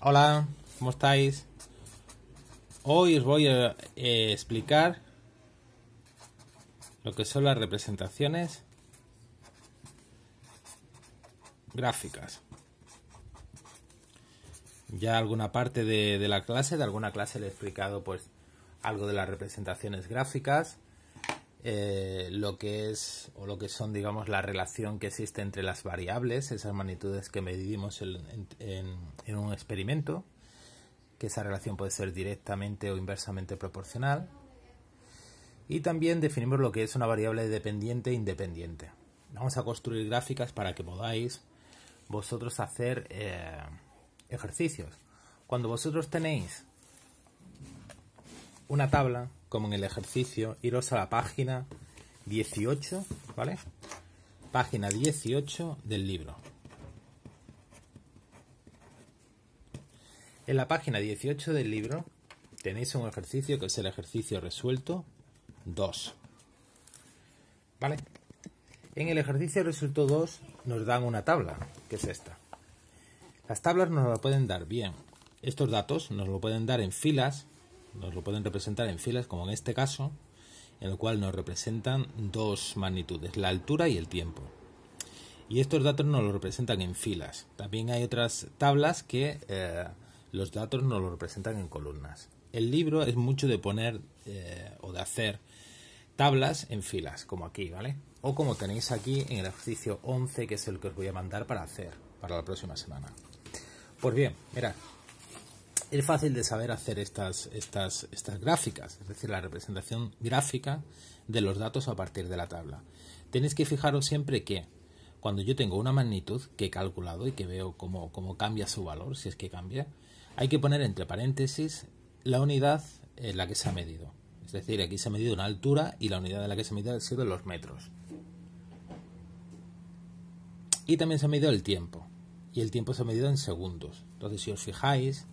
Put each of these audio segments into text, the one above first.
Hola, ¿cómo estáis? Hoy os voy a explicar lo que son las representaciones gráficas. Ya alguna parte de alguna clase le he explicado pues algo de las representaciones gráficas, lo que es o lo que son, digamos, la relación que existe entre las variables, esas magnitudes que medimos en un experimento, que esa relación puede ser directamente o inversamente proporcional. Y también definimos lo que es una variable dependiente e independiente. Vamos a construir gráficas para que podáis vosotros hacer ejercicios. Cuando vosotros tenéis una tabla, como en el ejercicio, iros a la página 18, ¿vale? Página 18 del libro. En la página 18 del libro tenéis un ejercicio que es el ejercicio resuelto 2. ¿Vale? En el ejercicio resuelto 2 nos dan una tabla, que es esta. Las tablas nos la pueden dar bien. Estos datos nos lo pueden dar en filas, nos lo pueden representar en filas, como en este caso, en el cual nos representan dos magnitudes, la altura y el tiempo. Y estos datos nos los representan en filas. También hay otras tablas que los datos nos los representan en columnas. El libro es mucho de poner o de hacer tablas en filas, como aquí, ¿vale? O como tenéis aquí en el ejercicio 11, que es el que os voy a mandar para hacer para la próxima semana. Pues bien, mirad, es fácil de saber hacer estas gráficas, es decir, la representación gráfica de los datos a partir de la tabla. Tenéis que fijaros siempre que cuando yo tengo una magnitud que he calculado y que veo cómo cambia su valor, si es que cambia, hay que poner entre paréntesis la unidad en la que se ha medido. Es decir, aquí se ha medido una altura y la unidad en la que se ha medido ha sido los metros. Y también se ha medido el tiempo. Y el tiempo se ha medido en segundos. Entonces, si os fijáis,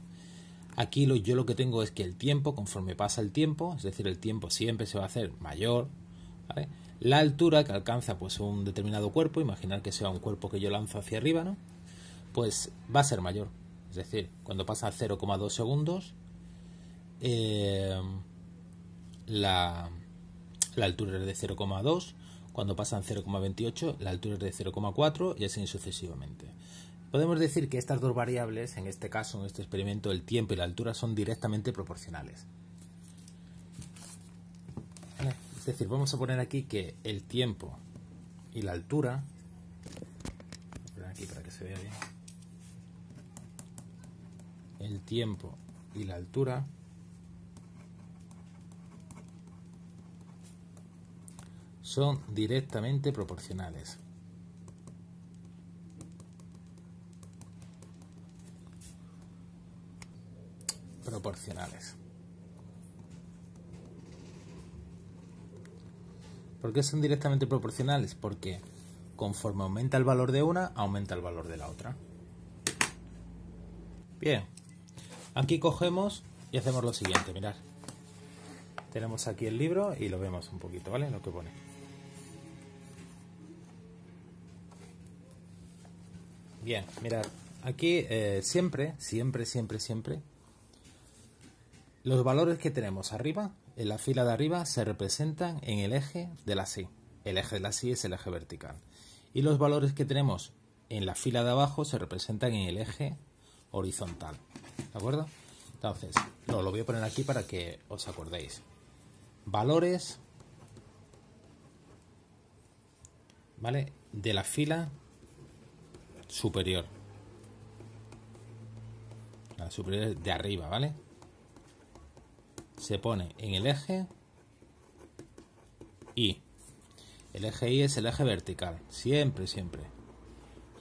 aquí yo lo que tengo es que el tiempo, conforme pasa el tiempo, es decir, el tiempo siempre se va a hacer mayor, ¿vale? La altura que alcanza pues un determinado cuerpo, imaginar que sea un cuerpo que yo lanzo hacia arriba, ¿no? Pues va a ser mayor. Es decir, cuando pasa a 0,2 segundos, la altura es de 0,2, cuando pasan 0,28 la altura es de 0,4 y así sucesivamente. Podemos decir que estas dos variables, en este caso, en este experimento, el tiempo y la altura son directamente proporcionales. ¿Vale? Es decir, vamos a poner aquí que el tiempo y la altura, voy a poner aquí para que se vea bien, el tiempo y la altura son directamente proporcionales. ¿Por qué son directamente proporcionales? Porque conforme aumenta el valor de una, aumenta el valor de la otra. Bien, aquí cogemos y hacemos lo siguiente, mirad. Tenemos aquí el libro y lo vemos un poquito, ¿vale? Lo que pone. Bien, mirad, aquí siempre, los valores que tenemos arriba, en la fila de arriba, se representan en el eje de la Y. El eje de la Y es el eje vertical. Y los valores que tenemos en la fila de abajo se representan en el eje horizontal. ¿De acuerdo? Entonces, lo voy a poner aquí para que os acordéis. Valores, ¿vale?, de la fila superior. La superior de arriba, ¿vale? Se pone en el eje Y. El eje Y es el eje vertical. Siempre.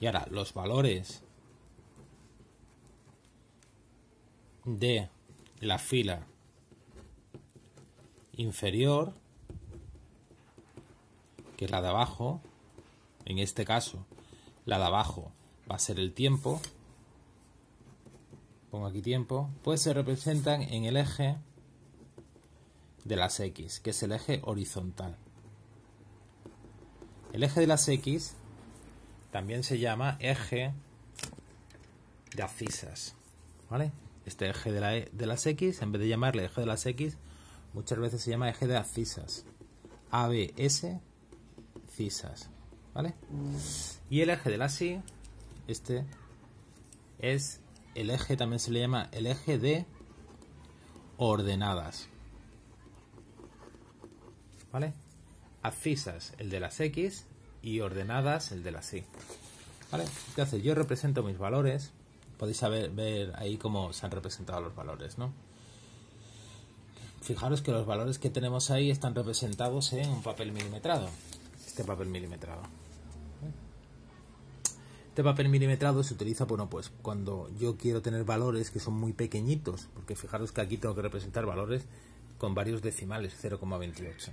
Y ahora, los valores de la fila inferior, que es la de abajo, en este caso, la de abajo va a ser el tiempo. Pongo aquí tiempo. Pues se representan en el eje de las X, que es el eje horizontal. El eje de las X también se llama eje de abscisas. ¿vale? Este eje de las X, en vez de llamarle eje de las X, muchas veces se llama eje de abscisas. ABS, cisas, ¿vale? Y el eje de las Y, este es el eje, también se le llama el eje de ordenadas, ¿vale? Abscisas, el de las X, y ordenadas, el de las Y, ¿vale? Entonces yo represento mis valores. Podéis ver ahí cómo se han representado los valores, ¿no? Fijaros que los valores que tenemos ahí están representados en un papel milimetrado. Este papel milimetrado. Este papel milimetrado se utiliza, bueno, pues cuando yo quiero tener valores que son muy pequeñitos, porque fijaros que aquí tengo que representar valores con varios decimales, 0,28.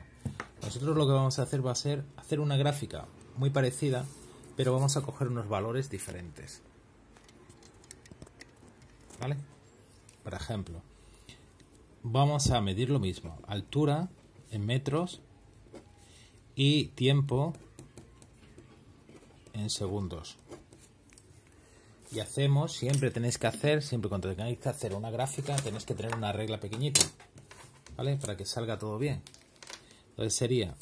Nosotros lo que vamos a hacer va a ser hacer una gráfica muy parecida, pero vamos a coger unos valores diferentes, ¿vale? Por ejemplo, vamos a medir lo mismo, altura en metros y tiempo en segundos. Y hacemos, siempre cuando tengáis que hacer una gráfica, tenéis que tener una regla pequeñita, ¿vale? Para que salga todo bien. Entonces sería,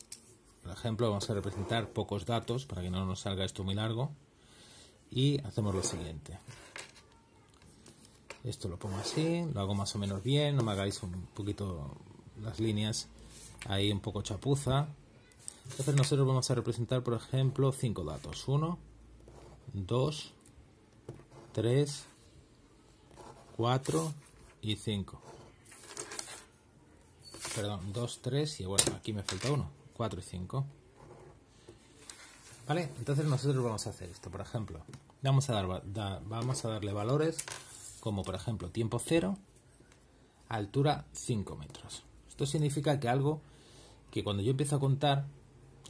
por ejemplo, vamos a representar pocos datos para que no nos salga esto muy largo. Y hacemos lo siguiente. Esto lo pongo así, lo hago más o menos bien, no me hagáis un poquito las líneas ahí un poco chapuza. Entonces nosotros vamos a representar, por ejemplo, 5 datos. 1, 2, 3, 4 y 5. Perdón, 2, 3 y bueno, aquí me falta 1. 4 y 5. ¿Vale? Entonces nosotros vamos a hacer esto. Por ejemplo, vamos a darle valores como, por ejemplo, tiempo 0, altura 5 metros. Esto significa que cuando yo empiezo a contar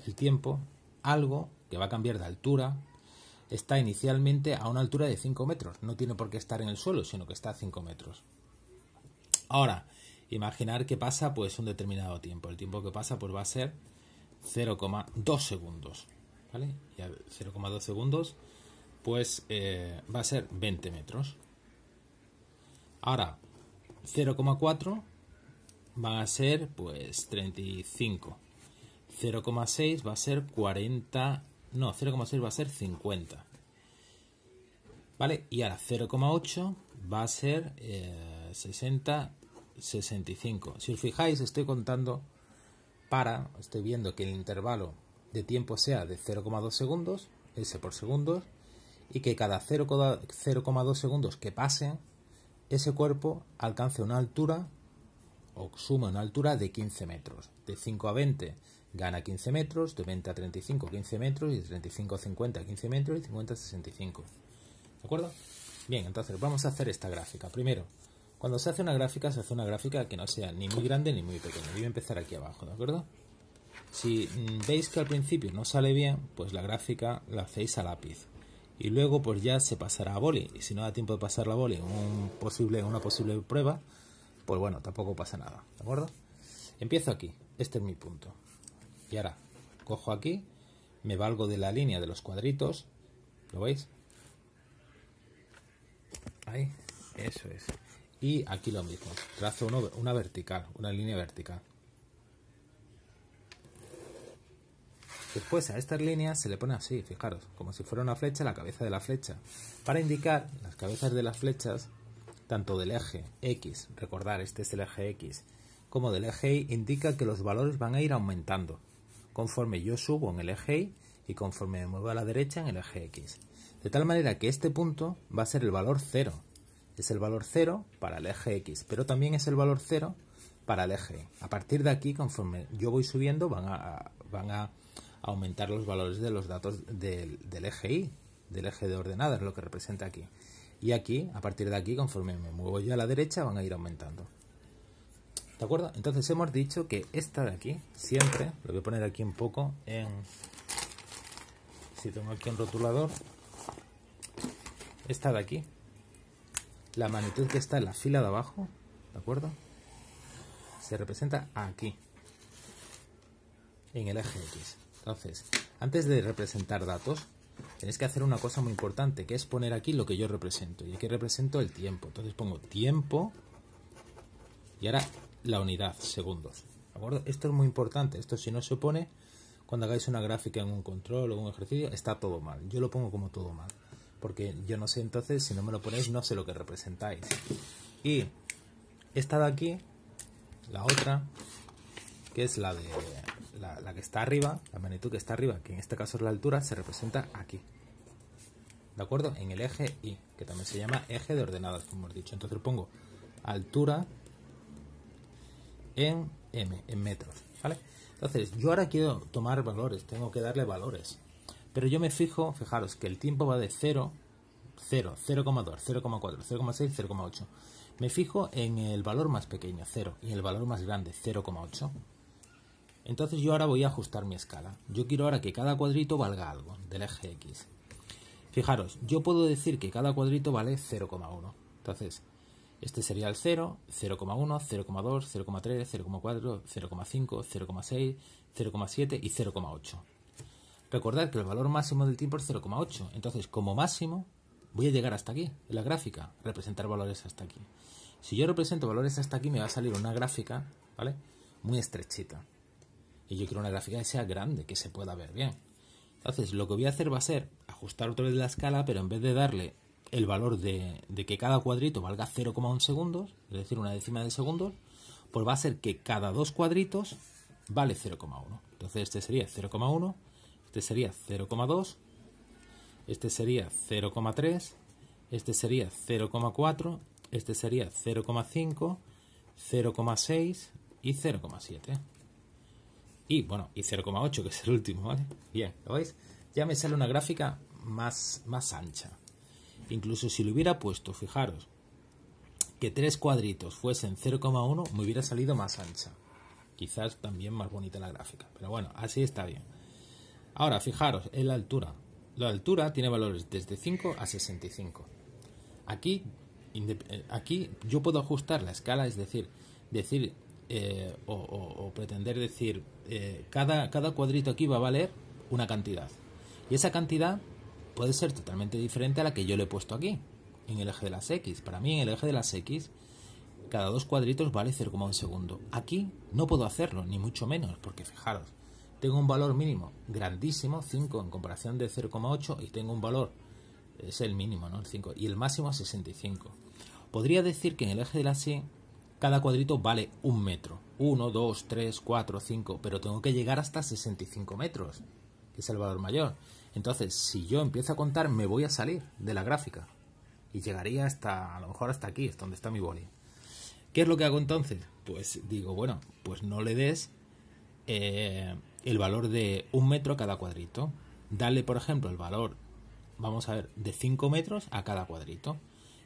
el tiempo, algo que va a cambiar de altura está inicialmente a una altura de 5 metros. No tiene por qué estar en el suelo, sino que está a 5 metros. Ahora, imaginar que pasa pues un determinado tiempo. El tiempo que pasa pues va a ser 0,2 segundos. ¿Vale? Y a 0,2 segundos pues va a ser 20 metros. Ahora, 0,4 va a ser pues 35. 0,6 va a ser 40. No, 0,6 va a ser 50. ¿Vale? Y ahora 0,8 va a ser 60, 65. Si os fijáis, estoy viendo que el intervalo de tiempo sea de 0,2 segundos, S por segundos, y que cada 0,2 segundos que pasen, ese cuerpo alcance una altura o suma una altura de 15 metros. De 5 a 20 gana 15 metros, de 20 a 35 15 metros, y de 35 a 50 15 metros, y 50 a 65. ¿De acuerdo? Bien, entonces vamos a hacer esta gráfica. Primero, cuando se hace una gráfica, se hace una gráfica que no sea ni muy grande ni muy pequeña. Voy a empezar aquí abajo, ¿de acuerdo? Si veis que al principio no sale bien, pues la gráfica la hacéis a lápiz. Y luego pues ya se pasará a boli. Y si no da tiempo de pasar la boli en una posible prueba, pues bueno, tampoco pasa nada, ¿de acuerdo? Empiezo aquí, este es mi punto. Y ahora cojo aquí, me valgo de la línea de los cuadritos, ¿lo veis? Ahí, eso es. Y aquí lo mismo, trazo una vertical, una línea vertical. Después a estas líneas se le pone así, fijaros, como si fuera una flecha, la cabeza de la flecha, para indicar las cabezas de las flechas, tanto del eje X, recordar, este es el eje X, como del eje Y, indica que los valores van a ir aumentando, conforme yo subo en el eje Y y conforme me muevo a la derecha en el eje X. De tal manera que este punto va a ser el valor 0. Es el valor 0 para el eje X, pero también es el valor 0 para el eje Y. A partir de aquí, conforme yo voy subiendo, van a aumentar los valores de los datos del eje Y, del eje de ordenadas, lo que representa aquí. Y aquí, a partir de aquí, conforme me muevo yo a la derecha, van a ir aumentando. ¿De acuerdo? Entonces hemos dicho que esta de aquí, siempre, lo voy a poner aquí un poco si tengo aquí un rotulador, esta de aquí, la magnitud que está en la fila de abajo, ¿de acuerdo? Se representa aquí, en el eje X. Entonces, antes de representar datos, tenéis que hacer una cosa muy importante, que es poner aquí lo que yo represento. Y aquí represento el tiempo. Entonces pongo tiempo y ahora la unidad, segundos. ¿De acuerdo? Esto es muy importante. Esto, si no se pone, cuando hagáis una gráfica en un control o un ejercicio, está todo mal. Yo lo pongo como todo mal. Porque yo no sé, entonces, si no me lo ponéis, no sé lo que representáis. Y esta de aquí, la otra, que es la de la que está arriba, la magnitud que está arriba, que en este caso es la altura, se representa aquí. ¿De acuerdo? En el eje Y, que también se llama eje de ordenadas, como hemos dicho. Entonces pongo altura en m, en metros, ¿vale? Entonces, yo ahora quiero tomar valores, tengo que darle valores. Pero yo me fijo, fijaros, que el tiempo va de 0, 0, 0,2, 0,4, 0,6, 0,8. Me fijo en el valor más pequeño, 0, y el valor más grande, 0,8. Entonces yo ahora voy a ajustar mi escala. Yo quiero ahora que cada cuadrito valga algo del eje X. Fijaros, yo puedo decir que cada cuadrito vale 0,1. Entonces, este sería el 0, 0,1, 0,2, 0,3, 0,4, 0,5, 0,6, 0,7 y 0,8. Recordad que el valor máximo del tiempo es 0,8. Entonces, como máximo, voy a llegar hasta aquí, en la gráfica, representar valores hasta aquí. Si yo represento valores hasta aquí, me va a salir una gráfica, ¿vale?, muy estrechita. Y yo quiero una gráfica que sea grande, que se pueda ver bien. Entonces, lo que voy a hacer va a ser ajustar otra vez la escala, pero en vez de darle el valor de que cada cuadrito valga 0,1 segundos, es decir, una décima de segundos, pues va a ser que cada dos cuadritos vale 0,1. Entonces, este sería 0,1, este sería 0,2, este sería 0,3, este sería 0,4, este sería 0,5, 0,6 y 0,7. Y bueno, y 0,8, que es el último, ¿vale? Bien, ¿lo veis? Ya me sale una gráfica más ancha. Incluso si lo hubiera puesto, fijaros, que tres cuadritos fuesen 0,1, me hubiera salido más ancha. Quizás también más bonita la gráfica, pero bueno, así está bien. Ahora, fijaros en la altura. La altura tiene valores desde 5 a 65. Aquí yo puedo ajustar la escala, es decir, o pretender decir, cada cuadrito aquí va a valer una cantidad. Y esa cantidad puede ser totalmente diferente a la que yo le he puesto aquí, en el eje de las X. Para mí, en el eje de las X, cada dos cuadritos vale 0,1 segundo. Aquí no puedo hacerlo, ni mucho menos, porque fijaros, tengo un valor mínimo grandísimo, 5 en comparación de 0,8, y tengo un valor, es el mínimo, ¿no?, el 5, y el máximo 65. Podría decir que en el eje de las Y, cada cuadrito vale 1 metro. 1, 2, 3, 4, 5, pero tengo que llegar hasta 65 metros, que es el valor mayor. Entonces, si yo empiezo a contar, me voy a salir de la gráfica y llegaría hasta, a lo mejor hasta aquí, es donde está mi boli. ¿Qué es lo que hago entonces? Pues digo, bueno, pues no le des el valor de 1 metro a cada cuadrito. Dale, por ejemplo, el valor, vamos a ver, de 5 metros a cada cuadrito.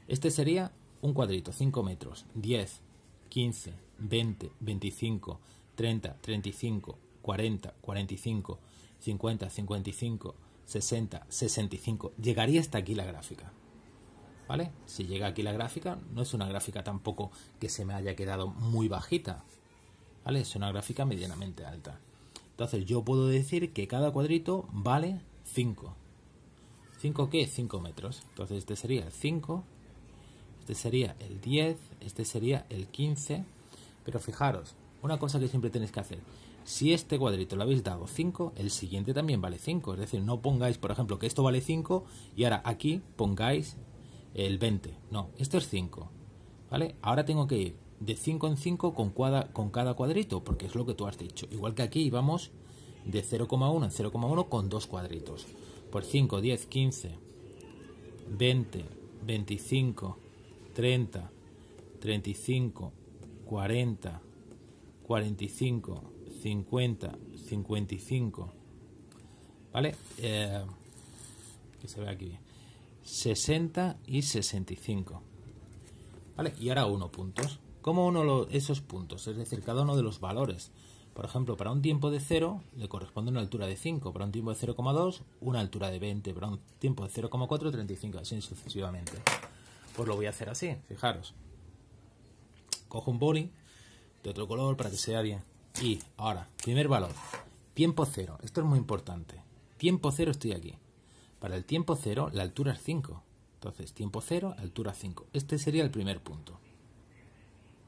Este sería un cuadrito, 5 metros, 10, 15, 20, 25, 30, 35, 40, 45, 50, 55, 60, 65. Llegaría hasta aquí la gráfica, ¿vale? Si llega aquí la gráfica, no es una gráfica tampoco que se me haya quedado muy bajita, ¿vale? Es una gráfica medianamente alta. Entonces yo puedo decir que cada cuadrito vale 5. ¿5 qué? 5 metros. Entonces este sería el 5, este sería el 10, este sería el 15. Pero fijaros, una cosa que siempre tenéis que hacer: si este cuadrito le habéis dado 5, el siguiente también vale 5. Es decir, no pongáis, por ejemplo, que esto vale 5 y ahora aquí pongáis el 20. No, esto es 5, ¿vale? Ahora tengo que ir de 5 en 5 con cada cuadrito, porque es lo que tú has dicho. Igual que aquí íbamos de 0,1 en 0,1 con dos cuadritos. Por 5, 10, 15, 20, 25, 30, 35, 40, 45, 50, 55, ¿vale? Que se ve aquí bien. 60 y 65, ¿vale? Y ahora 1 puntos. ¿Cómo uno esos puntos? Es decir, cada uno de los valores. Por ejemplo, para un tiempo de 0 le corresponde una altura de 5, para un tiempo de 0,2 una altura de 20, para un tiempo de 0,4 35, así sucesivamente. Pues lo voy a hacer así, fijaros. Cojo un boli de otro color para que se vea bien. Y ahora, primer valor, tiempo 0. Esto es muy importante. Tiempo 0 estoy aquí. Para el tiempo 0, la altura es 5. Entonces, tiempo 0, altura 5. Este sería el primer punto.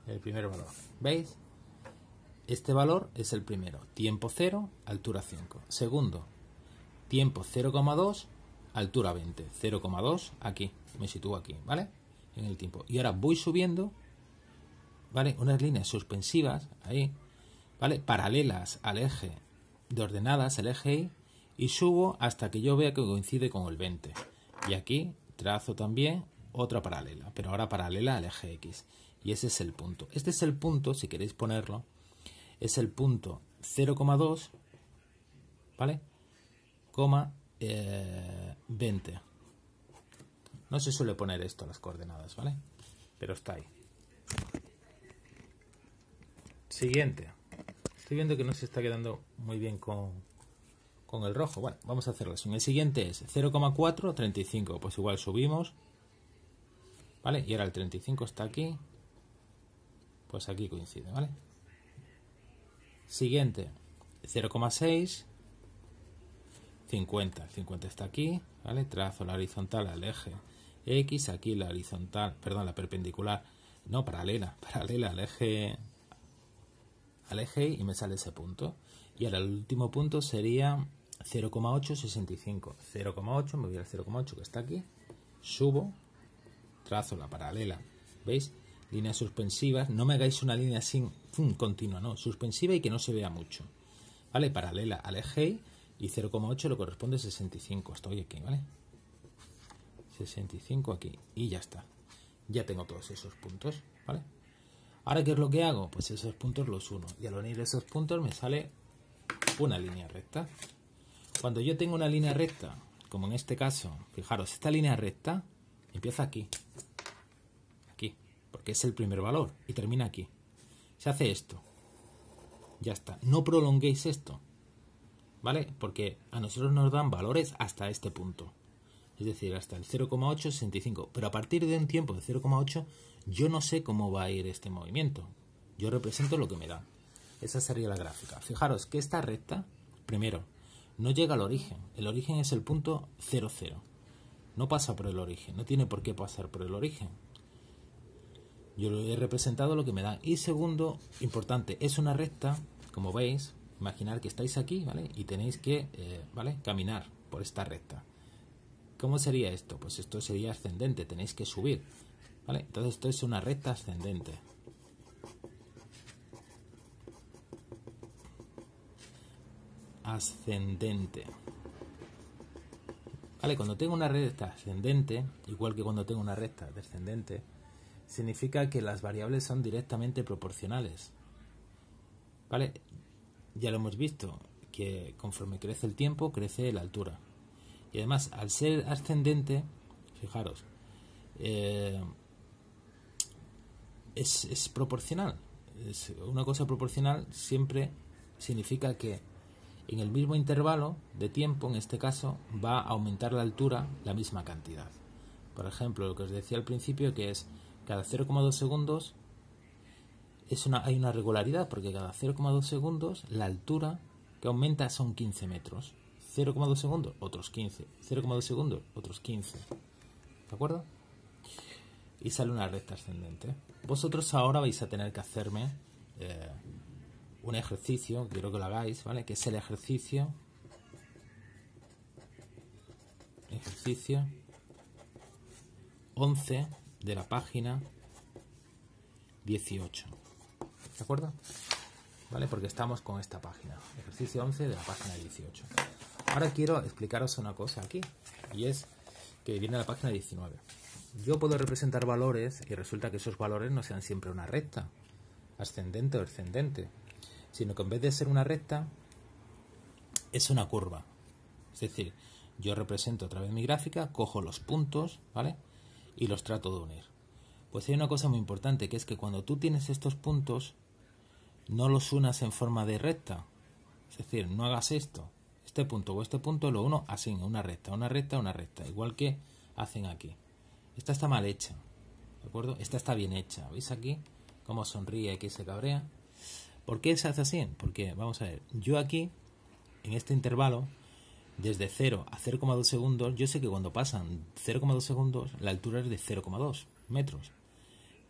El primer valor. ¿Veis? Este valor es el primero. Tiempo 0, altura 5. Segundo, tiempo 0,2, altura 20. 0,2, aquí. Me sitúo aquí, ¿vale? En el tiempo. Y ahora voy subiendo, ¿vale? Unas líneas suspensivas, ahí, ¿vale? Paralelas al eje de ordenadas, el eje Y, y subo hasta que yo vea que coincide con el 20. Y aquí trazo también otra paralela, pero ahora paralela al eje X. Y ese es el punto. Este es el punto, si queréis ponerlo, es el punto 0,2, ¿vale? Coma 20. No se suele poner esto a las coordenadas, ¿vale? Pero está ahí. Siguiente. Estoy viendo que no se está quedando muy bien con el rojo. Bueno, vamos a hacerlo así. El siguiente es 0,4, 35. Pues igual subimos, ¿vale? Y ahora el 35 está aquí. Pues aquí coincide, ¿vale? Siguiente, 0,6, 50. El 50 está aquí, ¿vale? Trazo la horizontal al eje X, aquí la horizontal, perdón, la perpendicular, no, paralela al eje Y me sale ese punto. Y ahora el último punto sería 0,865. 0,8, me voy al 0,8 que está aquí, subo, trazo la paralela, ¿veis? Líneas suspensivas, no me hagáis una línea sin continua, no, suspensiva y que no se vea mucho, ¿vale? Paralela al eje y 0,8 le corresponde 65, estoy aquí, ¿vale? 65 aquí y ya está, ya tengo todos esos puntos, ¿vale? Ahora, ¿qué es lo que hago? Pues esos puntos los uno y al unir esos puntos me sale una línea recta. Cuando yo tengo una línea recta, como en este caso, fijaros, esta línea recta empieza aquí, porque es el primer valor y termina aquí. Se hace esto, ya está. No prolonguéis esto, ¿vale? Porque a nosotros nos dan valores hasta este punto, es decir, hasta el 0,865, pero a partir de un tiempo de 0,8 yo no sé cómo va a ir este movimiento, yo represento lo que me da. Esa sería la gráfica. Fijaros que esta recta, primero, no llega al origen. El origen es el punto 0,0. No pasa por el origen, no tiene por qué pasar por el origen. Yo he representado lo que me da. Y segundo, importante, es una recta, como veis, imaginar que estáis aquí, ¿vale? Y tenéis que, ¿vale? Caminar por esta recta. ¿Cómo sería esto? Pues esto sería ascendente, tenéis que subir, ¿vale? Entonces esto es una recta ascendente. Ascendente. Vale, cuando tengo una recta ascendente, igual que cuando tengo una recta descendente, significa que las variables son directamente proporcionales. ¿Vale? Ya lo hemos visto, que conforme crece el tiempo, crece la altura. Y además, al ser ascendente, fijaros, es proporcional. Es una cosa proporcional siempre significa que en el mismo intervalo de tiempo, en este caso, va a aumentar la altura la misma cantidad. Por ejemplo, lo que os decía al principio, que es cada 0,2 segundos hay una regularidad, porque cada 0,2 segundos la altura que aumenta son 15 metros. 0,2 segundos, otros 15. 0,2 segundos, otros 15. ¿De acuerdo? Y sale una recta ascendente. Vosotros ahora vais a tener que hacerme un ejercicio, quiero que lo hagáis, ¿vale? Que es el ejercicio 11 de la página 18. ¿De acuerdo? ¿Vale? Porque estamos con esta página. Ejercicio 11 de la página 18. Ahora quiero explicaros una cosa aquí. Y es que viene a la página 19. Yo puedo representar valores y resulta que esos valores no sean siempre una recta, ascendente o descendente, sino que en vez de ser una recta, es una curva. Es decir, yo represento a través de mi gráfica, cojo los puntos, ¿vale? Y los trato de unir. Pues hay una cosa muy importante, que es que cuando tú tienes estos puntos, no los unas en forma de recta. Es decir, no hagas esto, este punto o este punto lo uno así, una recta, una recta, una recta, igual que hacen aquí. Esta está mal hecha, ¿de acuerdo? Esta está bien hecha. ¿Veis aquí cómo sonríe, aquí se cabrea? ¿Por qué se hace así? Porque, vamos a ver, yo aquí, en este intervalo, desde 0 a 0,2 segundos, yo sé que cuando pasan 0,2 segundos, la altura es de 0,2 metros.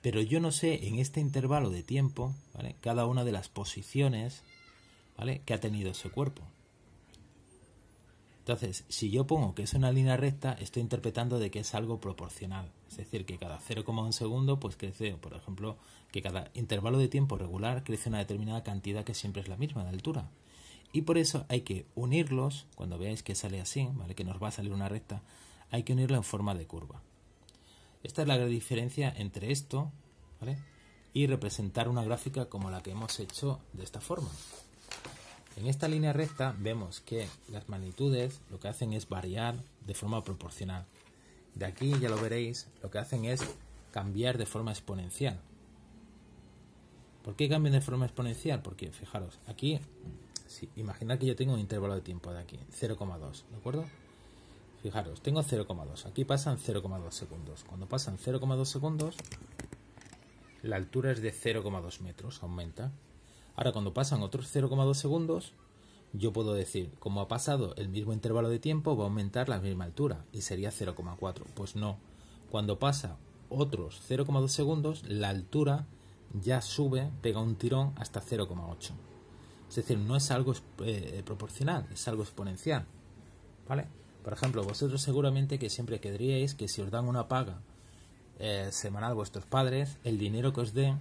Pero yo no sé en este intervalo de tiempo, ¿vale?, cada una de las posiciones, ¿vale?, que ha tenido ese cuerpo. Entonces, si yo pongo que es una línea recta, estoy interpretando de que es algo proporcional. Es decir, que cada 0,1 segundo pues crece, por ejemplo, que cada intervalo de tiempo regular crece una determinada cantidad que siempre es la misma de altura. Y por eso hay que unirlos, cuando veáis que sale así, ¿vale?, que nos va a salir una recta, hay que unirla en forma de curva. Esta es la gran diferencia entre esto, ¿vale?, y representar una gráfica como la que hemos hecho de esta forma. En esta línea recta vemos que las magnitudes lo que hacen es variar de forma proporcional. De aquí, ya lo veréis, lo que hacen es cambiar de forma exponencial. ¿Por qué cambian de forma exponencial? Porque, fijaros, aquí, imaginad que yo tengo un intervalo de tiempo de aquí, 0,2, ¿de acuerdo? Fijaros, tengo 0,2, aquí pasan 0,2 segundos. Cuando pasan 0,2 segundos, la altura es de 0,2 metros, aumenta. Ahora, cuando pasan otros 0,2 segundos, yo puedo decir, como ha pasado el mismo intervalo de tiempo, va a aumentar la misma altura y sería 0,4. Pues no, cuando pasa otros 0,2 segundos, la altura ya sube, pega un tirón hasta 0,8. Es decir, no es algo proporcional, es algo exponencial, ¿vale? Por ejemplo, vosotros seguramente que siempre querríais que si os dan una paga semanal vuestros padres, el dinero que os den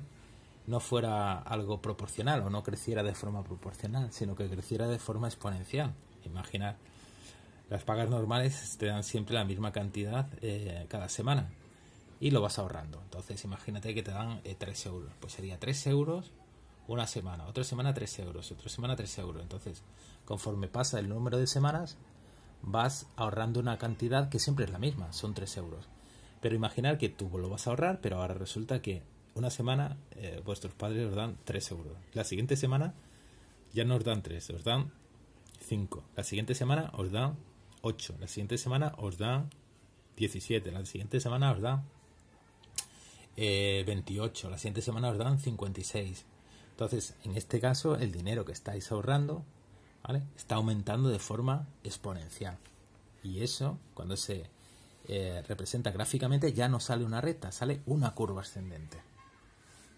no fuera algo proporcional o no creciera de forma proporcional, sino que creciera de forma exponencial. Imaginad, las pagas normales te dan siempre la misma cantidad cada semana y lo vas ahorrando. Entonces imagínate que te dan 3 euros, pues sería 3 euros una semana, otra semana 3 euros, otra semana 3 euros. Entonces, conforme pasa el número de semanas, vas ahorrando una cantidad que siempre es la misma, son 3 euros. Pero imaginar que tú lo vas a ahorrar, pero ahora resulta que una semana vuestros padres os dan 3 euros. La siguiente semana ya no os dan 3, os dan 5. La siguiente semana os dan 8. La siguiente semana os dan 17. La siguiente semana os dan 28. La siguiente semana os dan 56. Entonces, en este caso, el dinero que estáis ahorrando, ¿vale?, está aumentando de forma exponencial. Y eso, cuando se representa gráficamente, ya no sale una recta, sale una curva ascendente.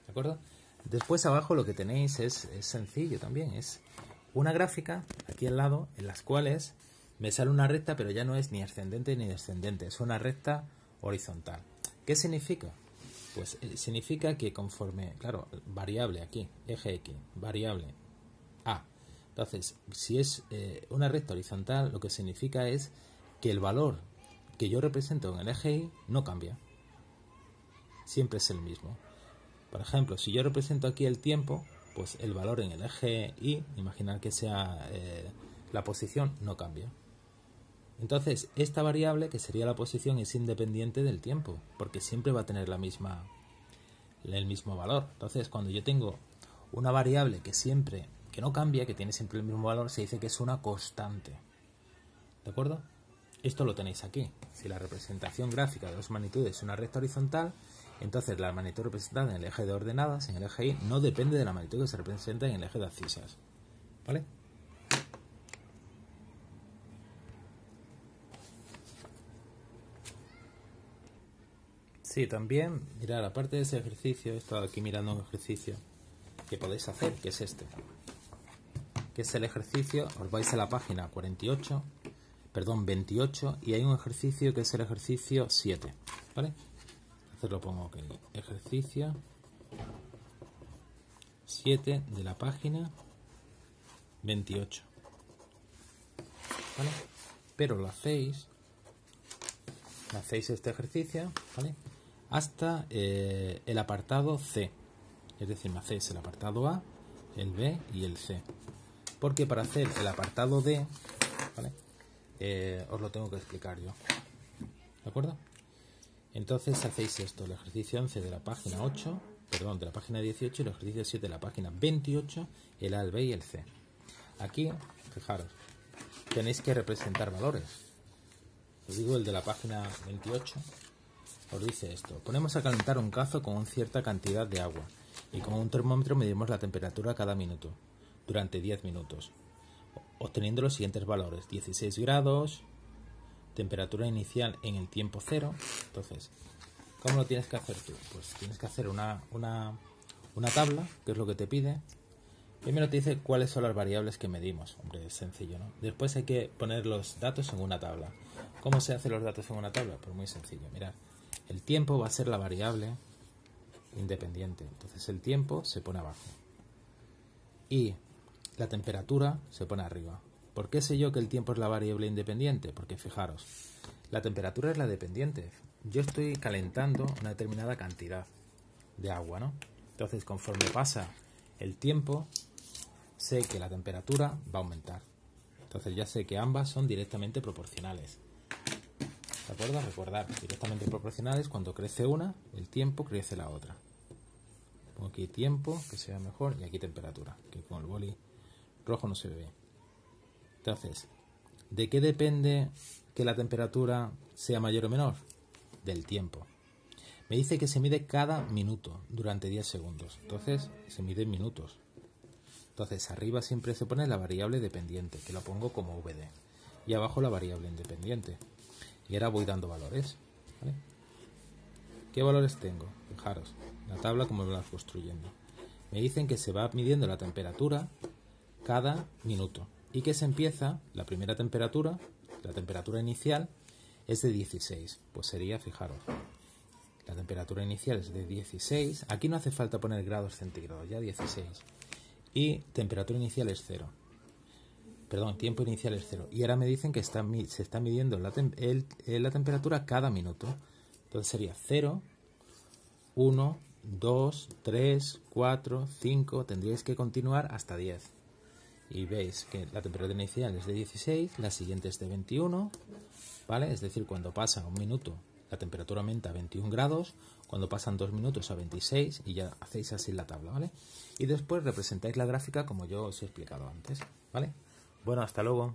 ¿De acuerdo? Después abajo lo que tenéis es sencillo también, es una gráfica aquí al lado en las cuales me sale una recta, pero ya no es ni ascendente ni descendente, es una recta horizontal. ¿Qué significa? Pues significa que conforme, claro, variable aquí, eje X, variable A. Entonces, si es una recta horizontal, lo que significa es que el valor que yo represento en el eje Y no cambia, siempre es el mismo. Por ejemplo, si yo represento aquí el tiempo, pues el valor en el eje Y, imaginar que sea la posición, no cambia. Entonces, esta variable, que sería la posición, es independiente del tiempo, porque siempre va a tener el mismo valor. Entonces, cuando yo tengo una variable que no cambia, que tiene siempre el mismo valor, se dice que es una constante. ¿De acuerdo? Esto lo tenéis aquí. Si la representación gráfica de las magnitudes es una recta horizontal, entonces la magnitud representada en el eje de ordenadas, en el eje Y, no depende de la magnitud que se representa en el eje de abscisas. ¿Vale? Sí, también, mirad, aparte de ese ejercicio, he estado aquí mirando un ejercicio que podéis hacer, que es este. Que es el ejercicio, os vais a la página 28, y hay un ejercicio que es el ejercicio 7, ¿vale? Entonces lo pongo aquí, ejercicio 7 de la página 28, ¿vale? Pero lo hacéis este ejercicio, ¿vale?, hasta el apartado C, es decir, me hacéis el apartado A, el B y el C, porque para hacer el apartado D, ¿vale?, os lo tengo que explicar yo, ¿de acuerdo? Entonces hacéis esto, el ejercicio 11 de la página 8, perdón, de la página 18, y el ejercicio 7 de la página 28, el A, el B y el C. Aquí, fijaros, tenéis que representar valores. Os digo el de la página 28, os dice esto: ponemos a calentar un cazo con una cierta cantidad de agua y con un termómetro medimos la temperatura cada minuto durante 10 minutos. obteniendo los siguientes valores: 16 grados, temperatura inicial en el tiempo cero. Entonces, ¿cómo lo tienes que hacer tú? Pues tienes que hacer una tabla, que es lo que te pide. Primero te dice cuáles son las variables que medimos. Hombre, es sencillo, ¿no? Después hay que poner los datos en una tabla. ¿Cómo se hacen los datos en una tabla? Pues muy sencillo. Mirad, el tiempo va a ser la variable independiente. Entonces el tiempo se pone abajo. Y la temperatura se pone arriba. ¿Por qué sé yo que el tiempo es la variable independiente? Porque fijaros, la temperatura es la dependiente. Yo estoy calentando una determinada cantidad de agua, ¿no? Entonces, conforme pasa el tiempo, sé que la temperatura va a aumentar. Entonces ya sé que ambas son directamente proporcionales. ¿De acuerdo? Recordar, directamente proporcionales, cuando crece una, el tiempo crece la otra. Pongo aquí tiempo, que sea mejor, y aquí temperatura, que con el boli rojo no se ve bien. Entonces, ¿de qué depende que la temperatura sea mayor o menor? Del tiempo. Me dice que se mide cada minuto durante 10 segundos. Entonces, se mide en minutos. Entonces, arriba siempre se pone la variable dependiente, que la pongo como VD. Y abajo la variable independiente. Y ahora voy dando valores. ¿Vale? ¿Qué valores tengo? Fijaros, la tabla como me la vas construyendo. Me dicen que se va midiendo la temperatura cada minuto. Y que se empieza, la primera temperatura, la temperatura inicial, es de 16. Pues sería, fijaros, la temperatura inicial es de 16. Aquí no hace falta poner grados centígrados, ya 16. Y temperatura inicial es 0. Perdón, tiempo inicial es 0. Y ahora me dicen que se está midiendo la temperatura cada minuto. Entonces sería 0, 1, 2, 3, 4, 5. Tendríais que continuar hasta 10. Y veis que la temperatura inicial es de 16, la siguiente es de 21, ¿vale? Es decir, cuando pasa un minuto, la temperatura aumenta a 21 grados, cuando pasan 2 minutos a 26, y ya hacéis así la tabla, ¿vale? Y después representáis la gráfica como yo os he explicado antes, ¿vale? Bueno, hasta luego.